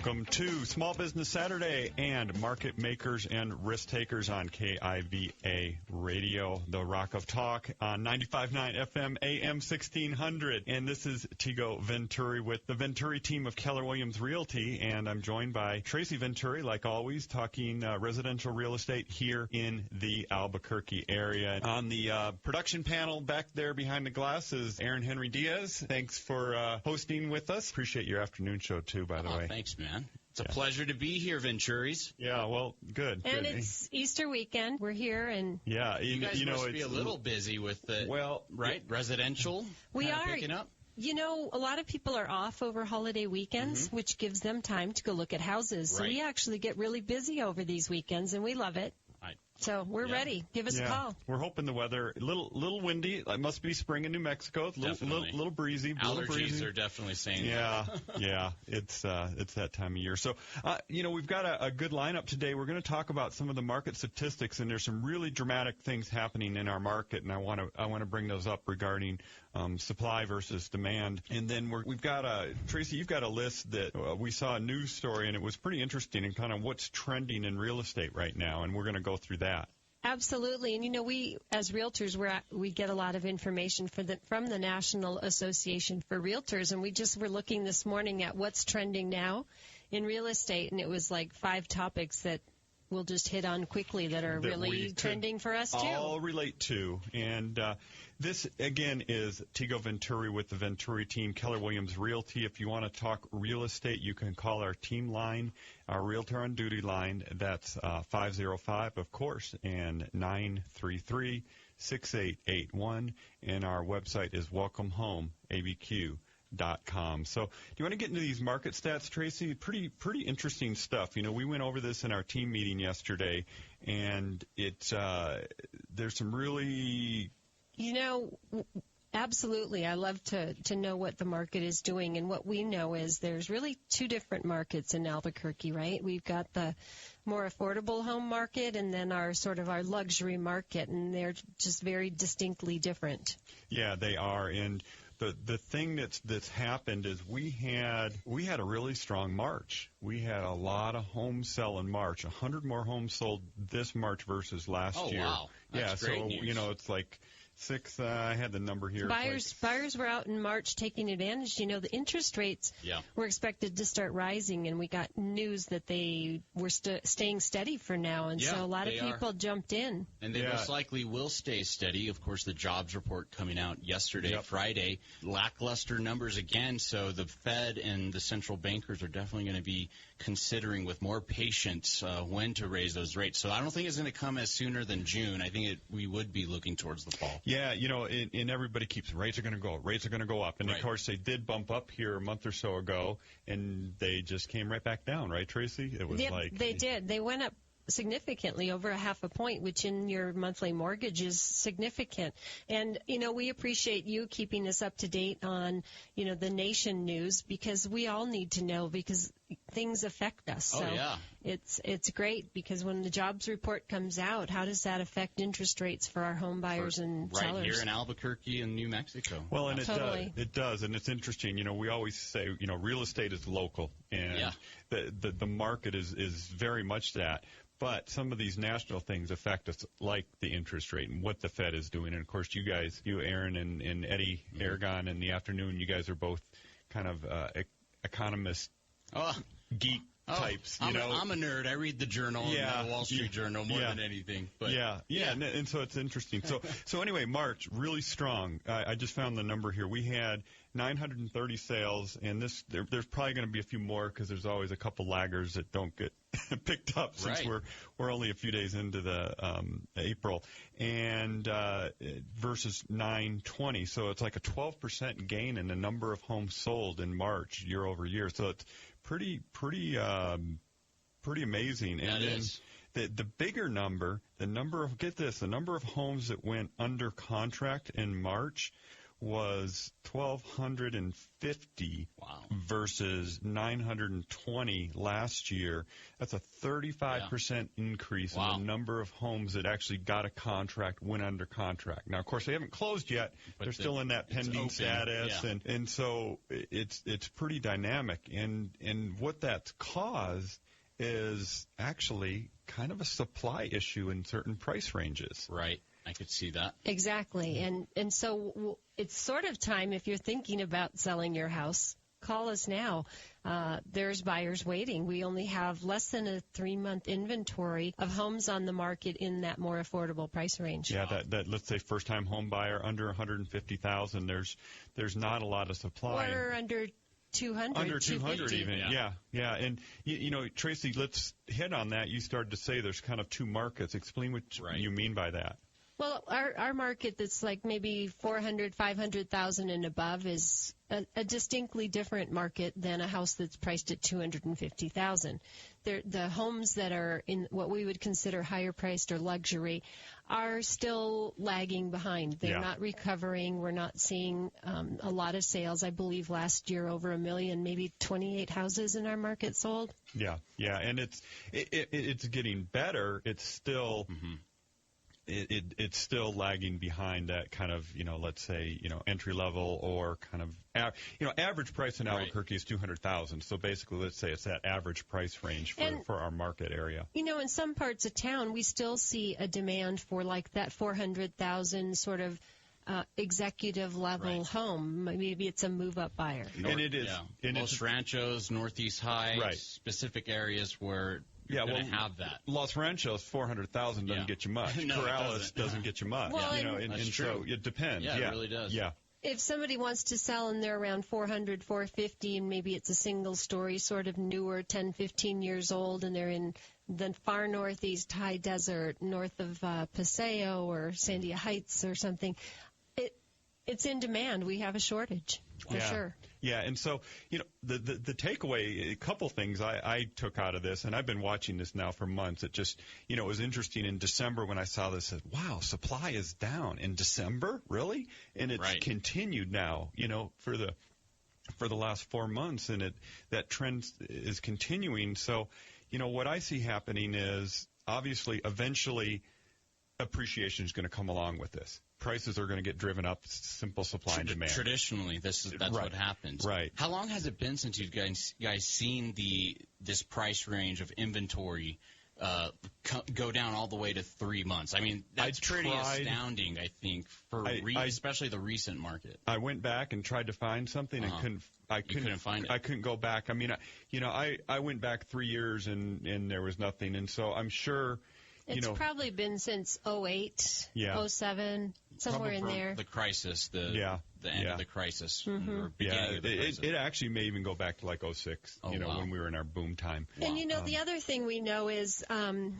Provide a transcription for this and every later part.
Welcome to Small Business Saturday and Market Makers and Risk Takers on KIVA Radio, the Rock of Talk on 95.9 FM AM 1600. And this is Tigo Venturi with the Venturi team of Keller Williams Realty. And I'm joined by Tracy Venturi, like always, talking residential real estate here in the Albuquerque area. On the production panel back there behind the glass is Aaron Henry Diaz. Thanks for hosting with us. Appreciate your afternoon show, too, by the way. Thanks, man. It's a pleasure to be here, Venturis. Yeah, well, good. And it's Easter weekend. We're here, and you guys must be a little busy with the residential. We are picking up. You know, a lot of people are off over holiday weekends, which gives them time to go look at houses. Right. So we actually get really busy over these weekends, and we love it. So we're ready. Give us a call. We're hoping the weather a little windy. It must be spring in New Mexico. Little breezy. Allergies are definitely saying that. Yeah. It's that time of year. So we've got a good lineup today. We're going to talk about some of the market statistics, and there's some really dramatic things happening in our market, and I want to bring those up regarding supply versus demand. And then we've got Tracy, you've got a list that we saw a news story, and it was pretty interesting and kind of what's trending in real estate right now, and we're going to go through that. Absolutely. And, we, as realtors, we get a lot of information from the National Association for Realtors, and we just were looking this morning at what's trending now in real estate, and it was like 5 topics that we'll just hit on quickly that are really trending for us, too. All relate to. And this, again, is Tigo Venturi with the Venturi team, Keller Williams Realty. If you want to talk real estate, you can call our team line, our Realtor on Duty line. That's 505, of course, and 933-6881. And our website is welcomehomeabq.com. So do you want to get into these market stats, Tracy? Pretty interesting stuff. We went over this in our team meeting yesterday, and there's some really... Absolutely. I love to know what the market is doing. And what we know is there's really 2 different markets in Albuquerque, right? We've got the more affordable home market and then our luxury market, and they're just very distinctly different. Yeah, they are. And the thing that's happened is we had a really strong March. We had a lot of homes sell in March. 100 more homes sold this March versus last year. Oh, wow. That's great news. It's like 6, I had the number here. Buyers were out in March taking advantage. The interest rates were expected to start rising, and we got news that they were staying steady for now, and so a lot of people jumped in. And they most likely will stay steady. Of course, the jobs report coming out yesterday, Friday, lackluster numbers again, so the Fed and the central bankers are definitely going to be considering with more patience when to raise those rates. So I don't think it's going to come as sooner than June. I think we would be looking towards the fall. Yeah, and everybody keeps rates are going to go up. And, of course, they did bump up here a month or so ago, and they just came right back down, right, Tracy? It was they did. They went up significantly, over a half a point, which in your monthly mortgage is significant. And, we appreciate you keeping us up to date on, the nation news, because we all need to know, because things affect us. So it's great, because when the jobs report comes out, how does that affect interest rates for our home buyers and sellers? Right here in Albuquerque and New Mexico. Well, and it does, and it's interesting. We always say, real estate is local, and the market is very much that. But some of these national things affect us, like the interest rate and what the Fed is doing. And, of course, you guys, Aaron and Eddie Aragon, in the afternoon, you guys are both kind of economist geek types. I'm a nerd. I read the Journal and the Wall Street Journal more than anything. But and so it's interesting. So anyway, March, really strong. I just found the number here. We had 930 sales, and there's probably going to be a few more, because there's always a couple laggers that don't get picked up since we're only a few days into the April, and versus 920. So it's like a 12% gain in the number of homes sold in March year over year. So it's pretty amazing. And then the bigger number, the number of homes that went under contract in March was 1,250 versus 920 last year. That's a 35% increase in the number of homes that actually got a contract, went under contract. Now, of course, they haven't closed yet. They're still in that pending status, and so it's pretty dynamic. And what that's caused is actually kind of a supply issue in certain price ranges. Right. I could see that. Exactly. And so it's sort of time, if you're thinking about selling your house, call us now. There's buyers waiting. We only have less than a 3-month inventory of homes on the market in that more affordable price range. Yeah, that let's say first-time home buyer under $150,000. There's not a lot of supply. Or under 200. Under 200 even, yeah. And, Tracy, let's hit on that. You started to say there's kind of two markets. Explain what you mean by that. Well, our market that's like maybe 400, 500,000 and above is a distinctly different market than a house that's priced at 250,000. The homes that are in what we would consider higher priced or luxury are still lagging behind. They're not recovering. We're not seeing a lot of sales. I believe last year over 1 million, maybe 28 houses in our market sold. Yeah, and it's getting better. It's still. It's still lagging behind that kind of, let's say, entry level or kind of, average price in Albuquerque is 200,000. So basically, let's say it's that average price range for our market area. In some parts of town, we still see a demand for like that 400,000 sort of executive level home. Maybe it's a move-up buyer. And it is. And Los Ranchos, Northeast High, specific areas where you're going to have that. Los Ranchos, 400,000 doesn't get you much. No, Corrales doesn't get you much. Well, and so it depends. Yeah, it really does. Yeah. If somebody wants to sell and they're around 400, 450, and maybe it's a single story, sort of newer, 10, 15 years old, and they're in the far northeast high desert, north of Paseo or Sandia Heights or something, it's in demand. We have a shortage, for sure. Yeah, and so, the takeaway, a couple things I took out of this, and I've been watching this now for months. It just, it was interesting in December when I saw this, I said, wow, supply is down. In December? Really? And it's continued now, for the last 4 months, and that trend is continuing. So, what I see happening is, obviously, eventually, appreciation is going to come along with this. Prices are going to get driven up, simple supply and demand. Traditionally, that's what happens. Right. How long has it been since you guys seen this price range of inventory go down all the way to 3 months? I mean, that's pretty astounding, I think, for especially the recent market. I went back and tried to find something and couldn't find it. I couldn't go back. I mean, I went back 3 years and there was nothing, and so I'm sure. It's probably been since 08, 07, somewhere in there. The crisis, the end of the crisis, or beginning of the crisis. It actually may even go back to like 06, when we were in our boom time. And, the other thing we know is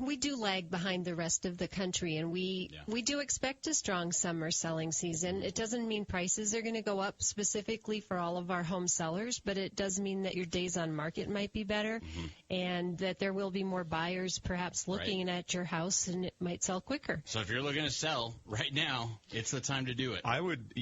we do lag behind the rest of the country, and we do expect a strong summer selling season. It doesn't mean prices are going to go up specifically for all of our home sellers, but it does mean that your days on market might be better, and that there will be more buyers perhaps looking at your house, and it might sell quicker. So if you're looking to sell right now, it's the time to do it. I would,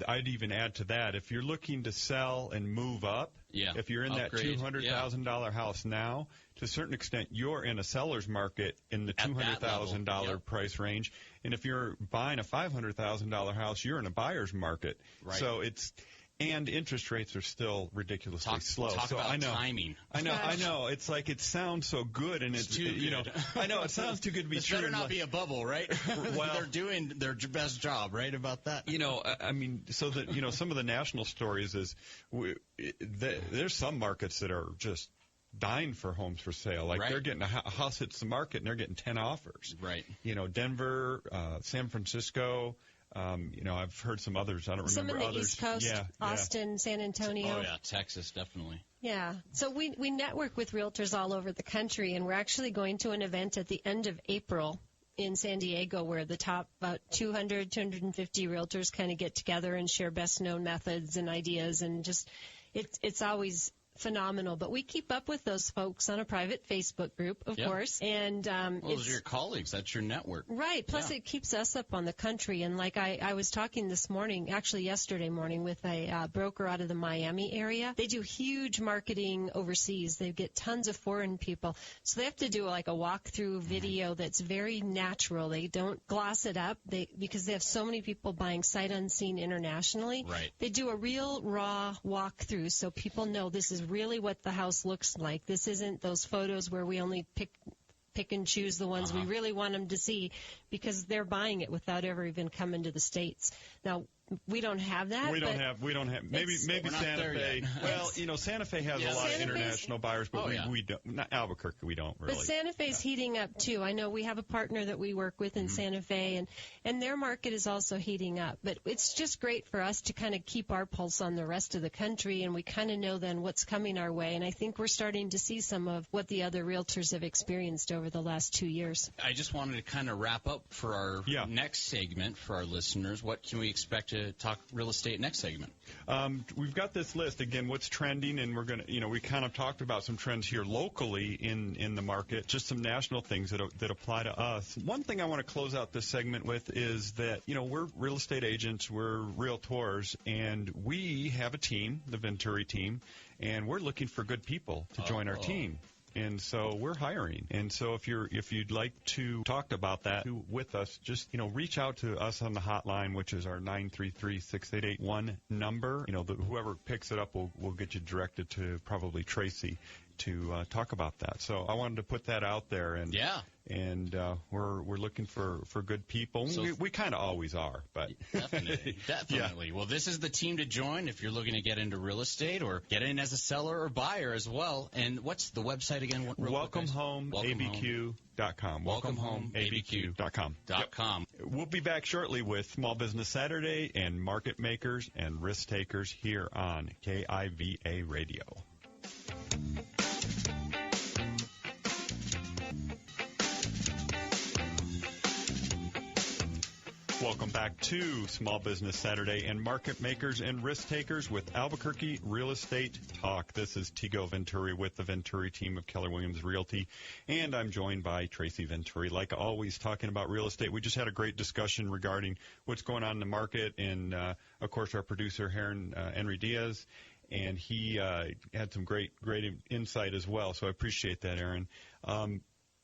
I'd even add to that. If you're looking to sell and move up, if you're in that $200,000 house now, to a certain extent, you're in a seller's market in the $200,000 price range. And if you're buying a $500,000 house, you're in a buyer's market. Right. So and interest rates are still ridiculously slow. Talk about timing. I know. It's like it sounds so good, and it's too good. I know it sounds too good to be true. Better not be a bubble, right? Well, they're doing their best job, right, about that. I mean, so that some of the national stories is there's some markets that are just dying for homes for sale. Like they're getting a house hits the market and they're getting 10 offers. Right. Denver, San Francisco. I've heard some others. I don't remember others. Some in the East Coast, Austin, San Antonio. Oh, yeah, Texas, definitely. Yeah. So we network with realtors all over the country, and we're actually going to an event at the end of April in San Diego where the top about 200, 250 realtors kind of get together and share best-known methods and ideas, and just it's always phenomenal. But we keep up with those folks on a private Facebook group, of course. And those are your colleagues. That's your network. Right. Plus, it keeps us up on the country. And like I was talking this morning, actually yesterday morning, with a broker out of the Miami area. They do huge marketing overseas. They get tons of foreign people. So they have to do like a walkthrough video that's very natural. They don't gloss it up because they have so many people buying sight unseen internationally. Right. They do a real raw walkthrough so people know this is really what the house looks like. This isn't those photos where we only pick and choose the ones we really want them to see because they're buying it without ever even coming to the States. Now, we don't have that. We don't have. Maybe Santa Fe. Well, Santa Fe has a lot of international buyers, but we don't. Not Albuquerque, we don't really. But Santa Fe's heating up too. I know we have a partner that we work with in Santa Fe, and their market is also heating up. But it's just great for us to kind of keep our pulse on the rest of the country, and we kind of know then what's coming our way. And I think we're starting to see some of what the other realtors have experienced over the last 2 years. I just wanted to kind of wrap up for our next segment for our listeners. What can we expect to talk real estate next segment? We've got this list again. What's trending, and we're gonna, we kind of talked about some trends here locally in the market, just some national things that apply to us. One thing I want to close out this segment with is that we're real estate agents, we're realtors, and we have a team, the Venturi team, and we're looking for good people to join our team. And so we're hiring. And so if you'd like to talk about that with us, just, reach out to us on the hotline, which is our 933-6881 number. Whoever picks it up will get you directed to probably Tracy to talk about that. So I wanted to put that out there. And we're looking for good people. So we kind of always are, but definitely. Yeah. Well, this is the team to join if you're looking to get into real estate or get in as a seller or buyer as well. And what's the website again? WelcomeHomeABQ.com. WelcomeHomeABQ.com. We'll be back shortly with Small Business Saturday and Market Makers and Risk Takers here on KIVA Radio. Welcome back to Small Business Saturday and Market Makers and Risk Takers with Albuquerque Real Estate Talk. This is Tigo Venturi with the Venturi team of Keller Williams Realty, and I'm joined by Tracy Venturi. Like always, talking about real estate. We just had a great discussion regarding what's going on in the market, and of course our producer, Henry Diaz, and he had some great insight as well, so I appreciate that, Aaron.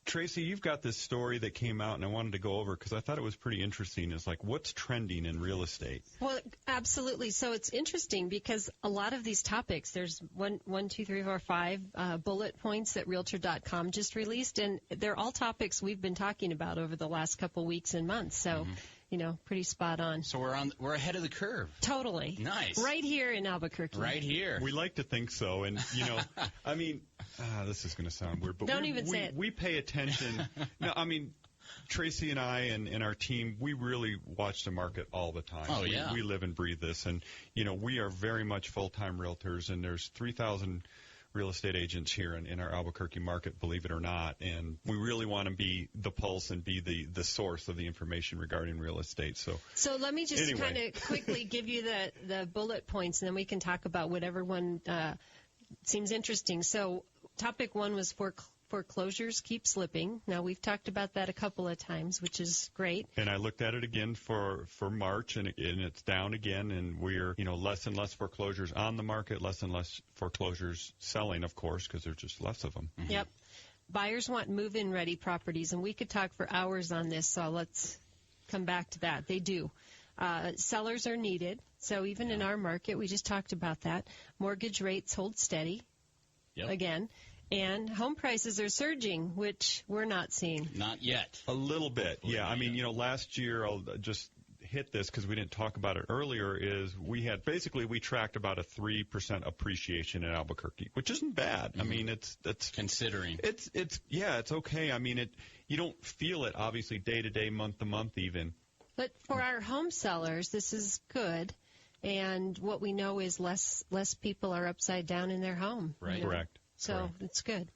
Tracy, you've got this story that came out, and I wanted to go over because I thought it was pretty interesting. It's like, what's trending in real estate? Well, absolutely. So it's interesting because a lot of these topics, there's 1, 2, 3, 4, 5 bullet points that Realtor.com just released, and they're all topics we've been talking about over the last couple weeks and months. So. Pretty spot on. So we're ahead of the curve. Totally. Nice. Right here in Albuquerque. Right here. We like to think so. And, I mean, this is going to sound weird, but say it. We pay attention. No, I mean, Tracy and I and our team, we really watch the market all the time. Oh, yeah. We live and breathe this. And, we are very much full-time realtors, and there's 3,000 real estate agents here in our Albuquerque market, believe it or not, and we really want to be the pulse and be the source of the information regarding real estate. So let me just kind of quickly give you the bullet points, and then we can talk about whatever one seems interesting. So topic 1 was foreclosures keep slipping. Now, we've talked about that a couple of times, which is great. And I looked at it again for March, and it's down again, and we're, less and less foreclosures on the market, less and less foreclosures selling, of course, because there's just less of them. Mm-hmm. Yep. Buyers want move-in ready properties, and we could talk for hours on this, so let's come back to that. They do. Sellers are needed. So even in our market, we just talked about that. Mortgage rates hold steady. Yep. Again. And home prices are surging, which we're not seeing. Not yet. A little bit, yeah. I mean, last year, I'll just hit this because we didn't talk about it earlier, is we tracked about a 3% appreciation in Albuquerque, which isn't bad. Mm-hmm. I mean, it's considering. It's okay. I mean, you don't feel it, obviously, day to day, month to month even. But for our home sellers, this is good. And what we know is less people are upside down in their home. Right. Correct. So it's good.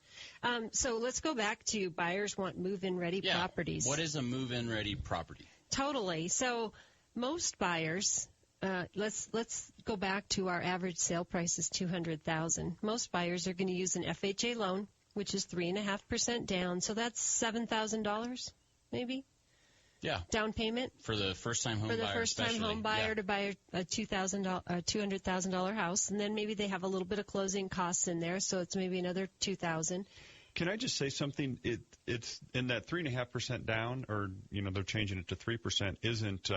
So let's go back to buyers want move-in ready properties. What is a move-in ready property? Totally. So most buyers let's go back to our average sale price is $200,000. Most buyers are going to use an FHA loan, which is 3.5% down. So that's $7,000, maybe. Yeah. Down payment for the first-time home buyer. For the first-time home buyer to buy a $200,000 house, and then maybe they have a little bit of closing costs in there, so it's maybe another $2,000. Can I just say something? It's in that 3.5% down, or they're changing it to 3%. Isn't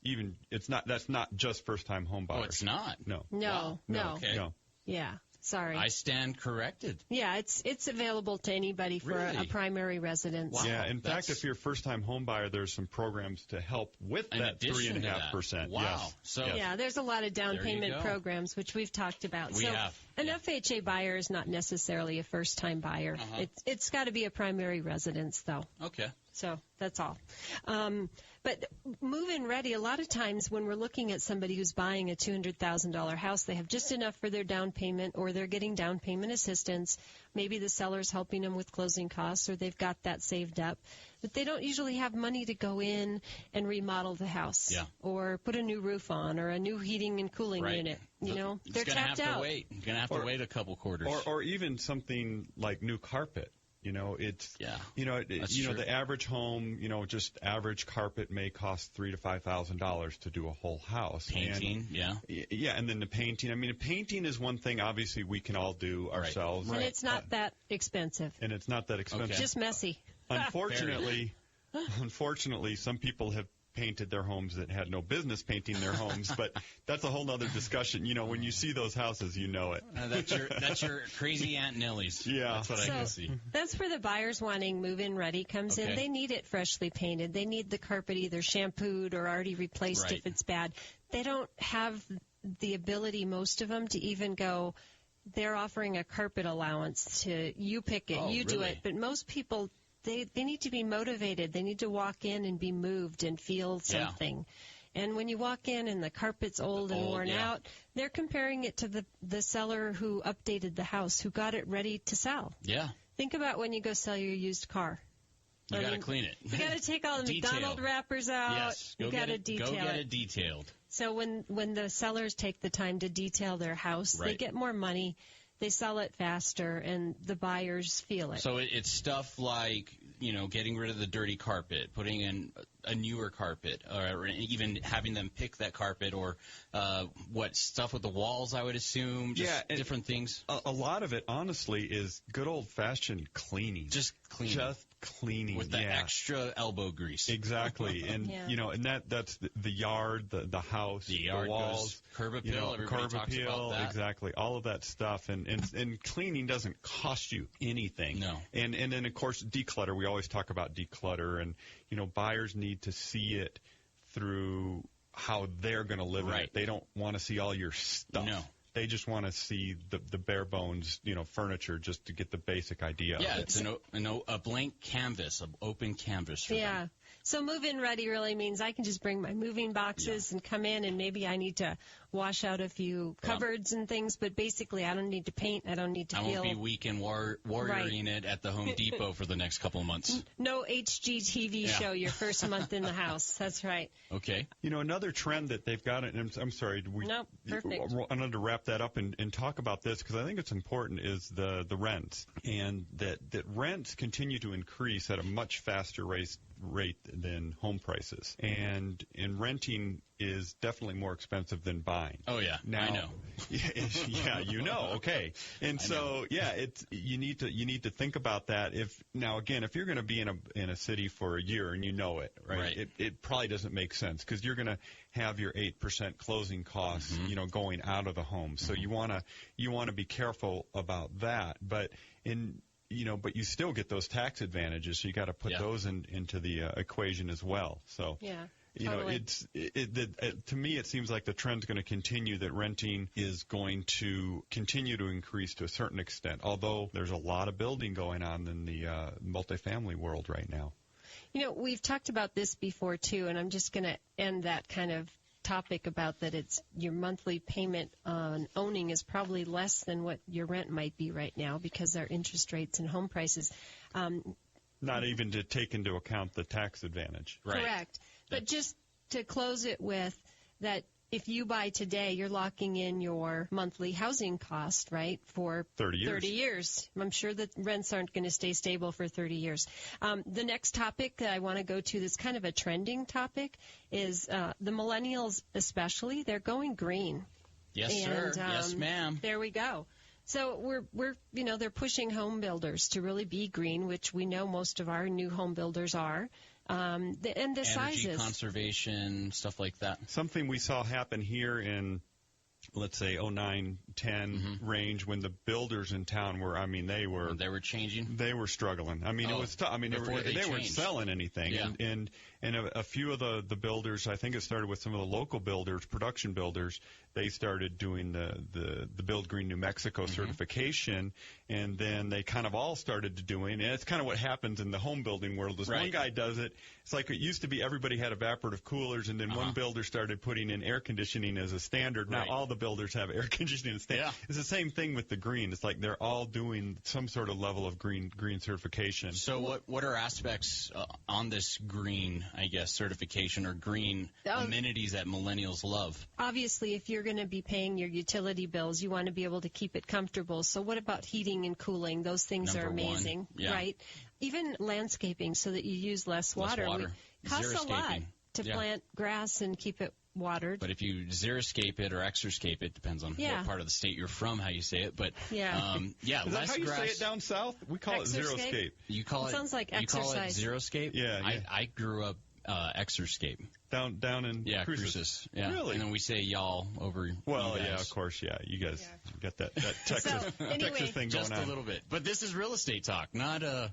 even? It's not. That's not just first-time home buyers. Oh, it's not. No. No. Okay. No. Yeah. Sorry. I stand corrected. Yeah, it's available to anybody for a primary residence. Wow. Yeah, in fact, if you're a first-time home buyer, there's some programs to help with that 3.5%. Wow. Yes. So yeah, there's a lot of down payment programs, which we've talked about. We have. An FHA buyer is not necessarily a first-time buyer. Uh-huh. It's got to be a primary residence, though. Okay. So that's all. But move-in ready, a lot of times when we're looking at somebody who's buying a $200,000 house, they have just enough for their down payment, or they're getting down payment assistance. Maybe the seller's helping them with closing costs, or they've got that saved up. But they don't usually have money to go in and remodel the house, or put a new roof on, or a new heating and cooling unit. They're tapped out. You're going to have to wait a couple quarters. Or even something like new carpet. It's the average home, just average carpet may cost $3,000 to $5,000 to do a whole house. Painting, and then the painting. I mean, painting is one thing. Obviously, we can all do ourselves, and it's not that expensive. And it's not that expensive. Okay. Just messy. Unfortunately, some people have painted their homes that had no business painting their homes, but that's a whole other discussion. When you see those houses, you know it. That's your crazy Aunt Nellie's. Yeah. That's what I can see. That's where the buyers wanting move-in ready comes in. They need it freshly painted. They need the carpet either shampooed or already replaced if it's bad. They don't have the ability, most of them, to even go, they're offering a carpet allowance to, you pick it, you do it. But most people, they need to be motivated. They need to walk in and be moved and feel something. And when you walk in and the carpet's old and worn out, they're comparing it to the seller who updated the house, who got it ready to sell. Yeah. Think about when you go sell your used car. You got to clean it. You got to take all the McDonald wrappers out. Yes. You got to detail Go get it detailed. So when the sellers take the time to detail their house, they get more money. They sell it faster, and the buyers feel it. So it's stuff like, getting rid of the dirty carpet, putting in a newer carpet, or even having them pick that carpet, or stuff with the walls, I would assume, different things. A lot of it, honestly, is good old-fashioned cleaning. Just cleaning. With the extra elbow grease. Exactly. And, and that's the yard, the house, the walls. Curb appeal, everybody talks about that. Exactly. All of that stuff. And cleaning doesn't cost you anything. No. And then, of course, declutter. We always talk about declutter. And, buyers need to see it through how they're going to live in it. They don't want to see all your stuff. No. They just want to see the bare bones, furniture, just to get the basic idea. Yeah, of it. it's a blank canvas, an open canvas for them. So move-in ready really means I can just bring my moving boxes and come in, and maybe I need to wash out a few cupboards and things, but basically I don't need to paint. I don't need to I won't be weak and warrioring it at the Home Depot for the next couple of months. No HGTV show your first month in the house. That's right. Okay. Another trend that they've got, and I'm sorry, perfect. I wanted to wrap that up and talk about this because I think it's important, is the rents, and that rents continue to increase at a much faster rate than home prices, and renting is definitely more expensive than buying. Oh yeah, now, I know. Okay, and so you need to think about that. If you're going to be in a city for a year and you know it, right? It probably doesn't make sense because you're going to have your 8% closing costs, going out of the home. So you want to be careful about that, but but you still get those tax advantages, so you got to put those into the equation as well. So, totally. To me, it seems like the trend's going to continue, that renting is going to continue to increase to a certain extent, although there's a lot of building going on in the multifamily world right now. We've talked about this before, too, and I'm just going to end that kind of topic about that it's your monthly payment on owning is probably less than what your rent might be right now because our interest rates and home prices. Not even to take into account the tax advantage. Correct. But just to close it with that, if you buy today, you're locking in your monthly housing cost, right, for 30 years. 30 years. I'm sure that rents aren't going to stay stable for 30 years. The next topic that I want to go to that's kind of a trending topic is the millennials especially. They're going green. Yes, And, sir. Yes, ma'am. There we go. So we're they're pushing home builders to really be green, which we know most of our new home builders are. And the Energy sizes. conservation, stuff like that. Something we saw happen here in, let's say, 09, 10 range when the builders in town were, they were changing. They were struggling. It was tough. They weren't selling anything. Yeah. And a few of the builders, I think it started with some of the local builders, production builders, they started doing the Build Green New Mexico certification, and then they kind of all started doing, and it's kind of what happens in the home building world is one guy does it. It's like it used to be everybody had evaporative coolers, and then one builder started putting in air conditioning as a standard. Now all the builders have air conditioning as standard. Yeah. It's the same thing with the green. It's like they're all doing some sort of level of green certification. So what are aspects on this green, I guess, certification or green amenities that millennials love? Obviously, if you're going to be paying your utility bills, you want to be able to keep it comfortable. So what about heating and cooling? Those things are amazing, right? Even landscaping so that you use less water. It costs a lot to plant grass and keep it watered. But if you xeriscape it or exerscape it, depends on what part of the state you're from, how you say it. But is that less how you grass. say it down south? We call it xeriscape. You call it sounds like exercise. You call it xeriscape? Yeah. I grew up exerscape. Down in Cruces. Yeah. Really? And then we say y'all over. Well, yeah, of course, yeah. You guys got that Texas Texas thing just going on. Just a little bit. But this is real estate talk, not not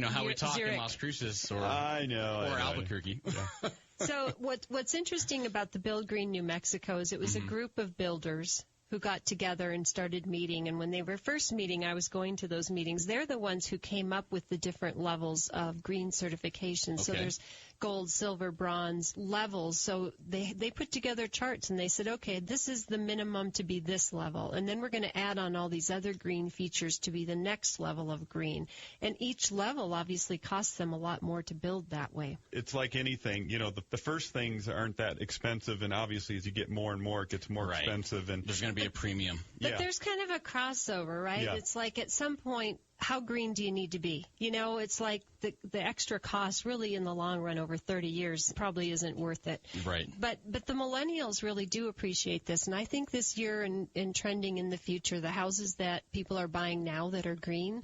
how we talk Zurich. in Las Cruces or Albuquerque. Yeah. So what's interesting about the Build Green New Mexico is it was a group of builders who got together and started meeting. And when they were first meeting, I was going to those meetings. They're the ones who came up with the different levels of green certification. So there's gold, silver, bronze levels. So they put together charts and they said, okay, this is the minimum to be this level. And then we're going to add on all these other green features to be the next level of green. And each level obviously costs them a lot more to build that way. It's like anything, the first things aren't that expensive. And obviously as you get more and more, it gets more expensive. And there's going to be a premium. But there's kind of a crossover, right? Yeah. It's like at some point, how green do you need to be? It's like the extra cost really in the long run over 30 years probably isn't worth it. Right. But the millennials really do appreciate this. And I think this year and trending in the future, the houses that people are buying now that are green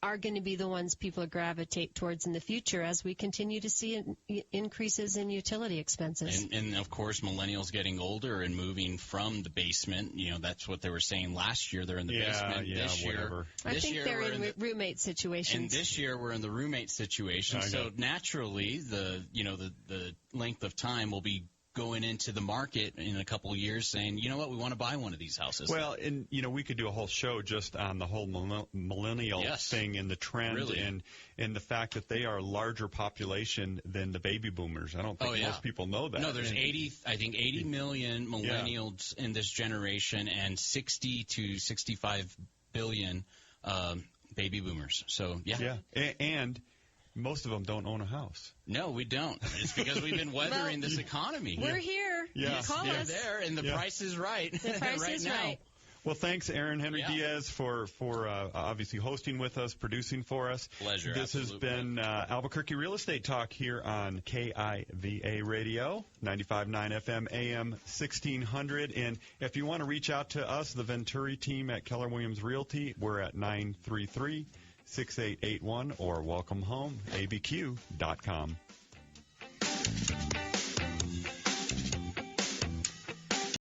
are going to be the ones people gravitate towards in the future as we continue to see increases in utility expenses. And of course, millennials getting older and moving from the basement. That's what they were saying last year. They're in the basement. This year, I think they're in roommate situations. And this year we're in the roommate situation. So naturally, the length of time will be going into the market in a couple of years saying, you know what, we want to buy one of these houses. Well, and, we could do a whole show just on the whole millennial thing and the trend and the fact that they are a larger population than the baby boomers. I don't think most people know that. No, there's 80 million millennials in this generation and 60 to 65 billion baby boomers. So, And most of them don't own a house. No, we don't. It's because we've been weathering this economy. We're here. Yeah. Call us. There, and the price is right. The price is now. right. Well, thanks, Aaron Henry Diaz, for obviously hosting with us, producing for us. Pleasure. This has been Albuquerque Real Estate Talk here on KIVA Radio, 95.9 FM, AM 1600. And if you want to reach out to us, the Venturi team at Keller Williams Realty, we're at 933-6881 or welcome home, abq.com.